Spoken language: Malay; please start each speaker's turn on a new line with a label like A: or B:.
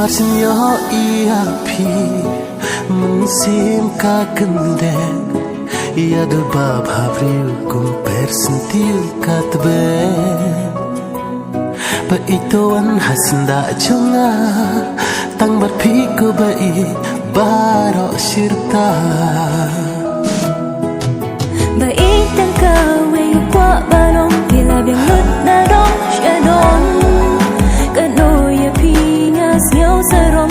A: Sinyo iya pi mensim kagendek ia derba Bhabriew kumper sentil katbe ba itoan hasnda jonga tang berpi ko bai baro sirta
B: ba itang kawe kwa barong pila biang lut na dong shadon kano ya pi ngas nhau sa rong